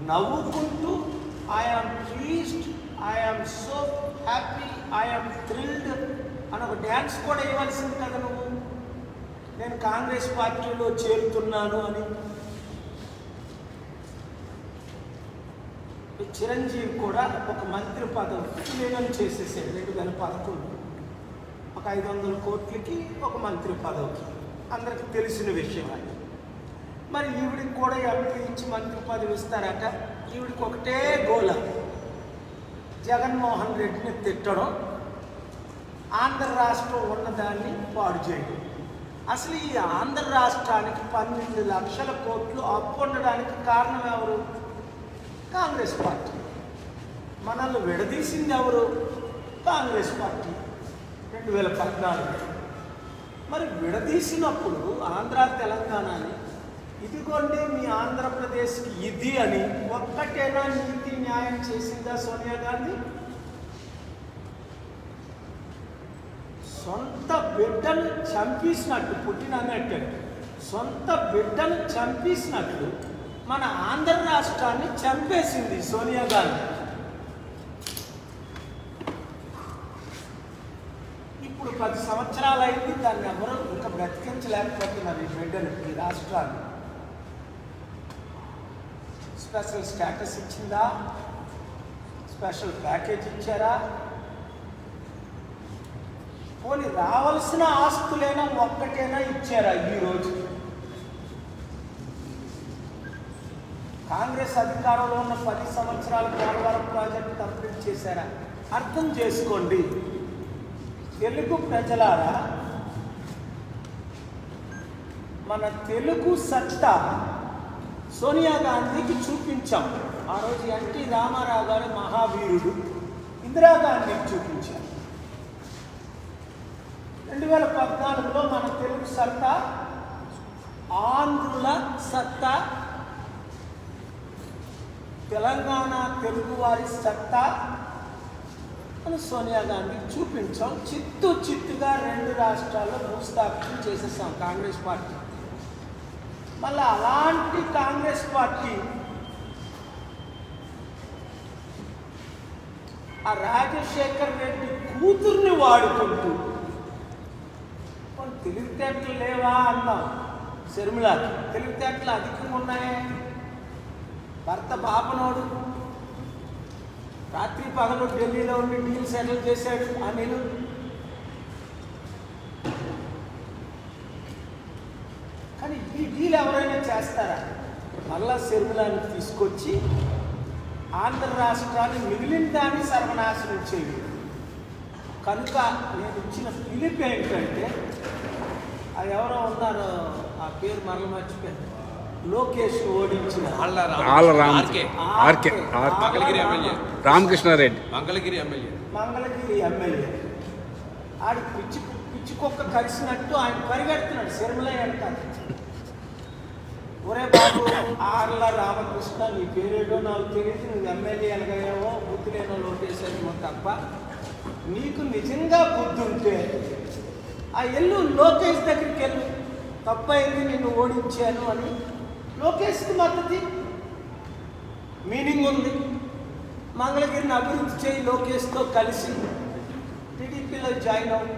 నవ్వుకుంటూ I am pleased, I am so happy, I am thrilled అని ఒక డ్యాన్స్ కూడా ఇవ్వాల్సింది కదా నువ్వు. నేను కాంగ్రెస్ పార్టీలో చేరుతున్నాను అని. చిరంజీవి కూడా ఒక మంత్రి పదవి విలీనం చేసేసాడు 2011. ఒక 500 కోట్లకి ఒక మంత్రి పదవికి, అందరికి తెలిసిన విషయం అది. మరి ఈవిడికి కూడా ఎంపీ ఇచ్చి మంత్రి పదవి ఇస్తారట. ఈవిడికి ఒకటే గోల, జగన్మోహన్ రెడ్డిని తిట్టడం, ఆంధ్ర రాష్ట్రం ఉన్నదాన్ని పాడు చేయడం. అసలు ఈ ఆంధ్ర రాష్ట్రానికి 12 లక్షల కోట్లు అప్పు ఉండడానికి కారణం ఎవరు? కాంగ్రెస్ పార్టీ. మనల్ని విడదీసింది ఎవరు? కాంగ్రెస్ పార్టీ 2014. మరి విడదీసినప్పుడు ఆంధ్ర తెలంగాణని ఇదిగోండి మీ ఆంధ్రప్రదేశ్కి ఇది అని ఒక్కటేనా నీతి న్యాయం చేసిందా సోనియా గాంధీ? సొంత బిడ్డను చంపేసినట్టు, పుట్టినట్టు సొంత బిడ్డను చంపేసినట్లు మన ఆంధ్ర రాష్ట్రాన్ని చంపేసింది సోనియా గాంధీ. ఇప్పుడు 10 సంవత్సరాలు అయింది, దాన్ని ఎవరు ఇంకా బ్రతికించలేకపోతున్నారు ఈ బిడ్డను, ఈ రాష్ట్రాన్ని. స్పెషల్ స్టేటస్ ఇచ్చిందా? స్పెషల్ ప్యాకేజ్ ఇచ్చారా? పోనీ రావాల్సిన ఆస్తులైనా ఒక్కటైనా ఇచ్చారా ఈరోజు? కాంగ్రెస్ అధికారంలో ఉన్న 10 సంవత్సరాల పోలవరం ప్రాజెక్టు కంప్లీట్ చేశారా? అర్థం చేసుకోండి తెలుగు ప్రజలారా, మన తెలుగు సత్తా సోనియా గాంధీకి చూపించాం. ఆ రోజు ఎన్టీ రామారావు గారు మహావీరుడు, ఇందిరాగాంధీకి చూపించాం. 2014లో మన తెలుగు సత్తా, ఆంధ్రుల సత్తా, తెలంగాణ తెలుగువారి సత్తా అని సోనియా గాంధీకి చూపించాం. చిత్తుగా 2 రాష్ట్రాల్లో భూస్థాపితం చేసేసాం కాంగ్రెస్ పార్టీ. మళ్ళీ అలాంటి కాంగ్రెస్ పార్టీ ఆ రాజశేఖర్ రెడ్డి కూతుర్ని వాడుకుంటూ, తెలివితేటలు లేవా అన్నాం. శర్మిలాకి తెలివితేటలు అధికంగా ఉన్నాయే. భర్త బాపనోడు రాత్రి పగలు ఢిల్లీలో ఉండి డీల్ సెటిల్ చేశాడు అనిల్. కానీ ఈ డీల్ ఎవరైనా చేస్తారా? మళ్ళా శర్మిలాని తీసుకొచ్చి ఆంధ్ర రాష్ట్రాన్ని మిగిలిన దాన్ని సర్వనాశనం చేయదు. కనుక నేను ఇచ్చిన పిలుపు ఏంటంటే, అది ఎవరో ఉన్నారు, ఆ పేరు మరల మర్చిపోయాను, లోకేష్ ఓడించిన రామకృష్ణారెడ్డి మంగళగిరి ఎమ్మెల్యే ఆడి పిచ్చి కుక్క కలిసినట్టు ఆయన పరిగెడుతున్నాడు శర్మిల వెనకాల. ఒరే బాబు, ఆర్ల రామకృష్ణ, నీ పేరేటో నాకు తెలియదు, నువ్వు ఎమ్మెల్యే ఎలాగయ్యావో బుద్ధి లేనో లోకేశాను తప్ప, నీకు నిజంగా బుద్ధి ఉంటే ఆ ఎల్లు లోకేష్ దగ్గరికి వెళ్ళు, తప్పైంది నిన్ను ఓడించాను అని లోకేష్కి మద్దతు మీనింగ్ ఉంది. మంగళగిరిని అభివృద్ధి చేయి, లోకేష్తో కలిసి టీడీపీలో జాయిన్ అవ్వు.